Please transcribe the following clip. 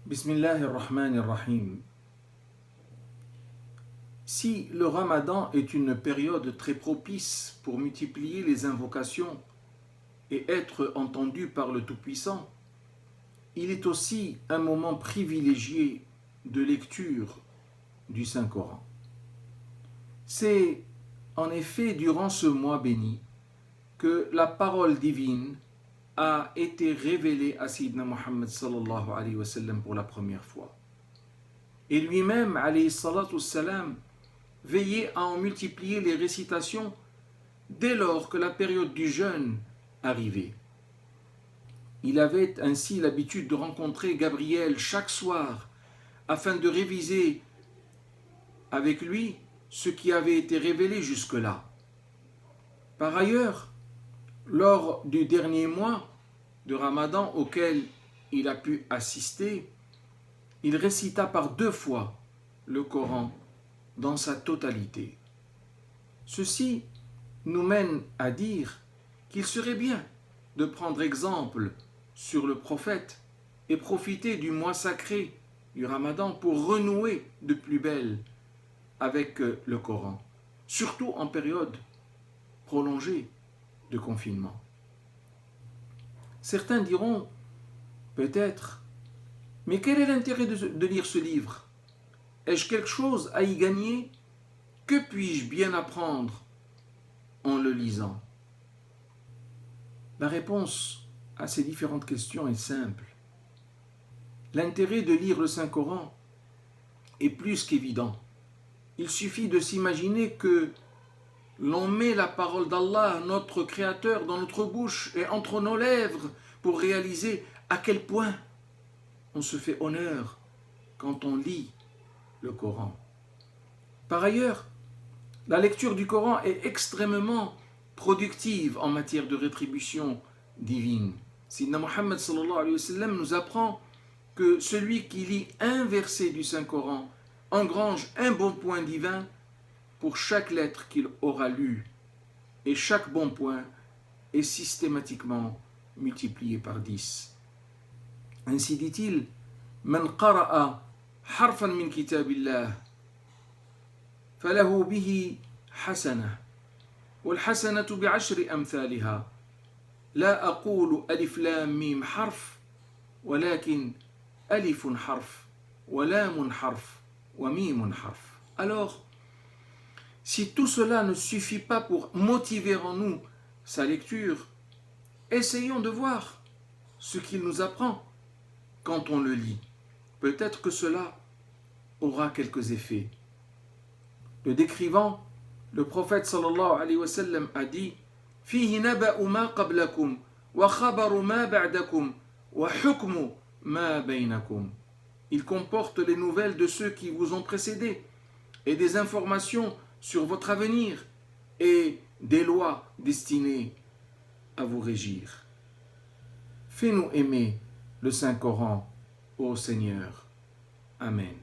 Bismillahirrahmanirrahim. Si le Ramadan est une période très propice pour multiplier les invocations et être entendu par le Tout-Puissant, il est aussi un moment privilégié de lecture du Saint-Coran. C'est en effet durant ce mois béni que la parole divine a été révélée à Sayyidina Muhammad sallallahu alayhi wa sallam pour la première fois. Et lui-même, alayhi salatu wassalam, veillait à en multiplier les récitations dès lors que la période du jeûne arrivait. Il avait ainsi l'habitude de rencontrer Gabriel chaque soir afin de réviser avec lui ce qui avait été révélé jusque-là. Par ailleurs, lors du dernier mois de Ramadan auquel il a pu assister, il récita par 2 fois le Coran dans sa totalité. Ceci nous mène à dire qu'il serait bien de prendre exemple sur le prophète et profiter du mois sacré du Ramadan pour renouer de plus belle avec le Coran, surtout en période prolongée de confinement. Certains diront peut-être, mais quel est l'intérêt de lire ce livre? Ai-je quelque chose à y gagner? Que puis-je bien apprendre en le lisant? La réponse à ces différentes questions est simple. L'intérêt de lire le Saint-Coran est plus qu'évident. Il suffit de s'imaginer que l'on met la parole d'Allah, notre Créateur, dans notre bouche et entre nos lèvres pour réaliser à quel point on se fait honneur quand on lit le Coran. Par ailleurs, la lecture du Coran est extrêmement productive en matière de rétribution divine. Sayyidina Muhammad sallallahu alayhi wa sallam nous apprend que celui qui lit un verset du Saint-Coran engrange un bon point divin pour chaque lettre qu'il aura lue, et chaque bon point est systématiquement multiplié par 10. Ainsi dit-il, Man qara'a harfan min kitabillah falahu bihi hasana wal hasanatu bi'ashri amthaliha la aqulu alif lam mim harf walakin alifun harf wa lamun harf wa mimun harf. Alors, si tout cela ne suffit pas pour motiver en nous sa lecture, essayons de voir ce qu'il nous apprend quand on le lit. Peut-être que cela aura quelques effets. Le décrivant, le prophète sallallahu alayhi wa sallam a dit « Fihi naba'u ma qablakum wa khabaru ma ba'dakum wa hukmu ma baynakum » Il comporte les nouvelles de ceux qui vous ont précédés et des informations sur votre avenir et des lois destinées à vous régir. Fais-nous aimer le Saint-Coran, ô Seigneur. Amen.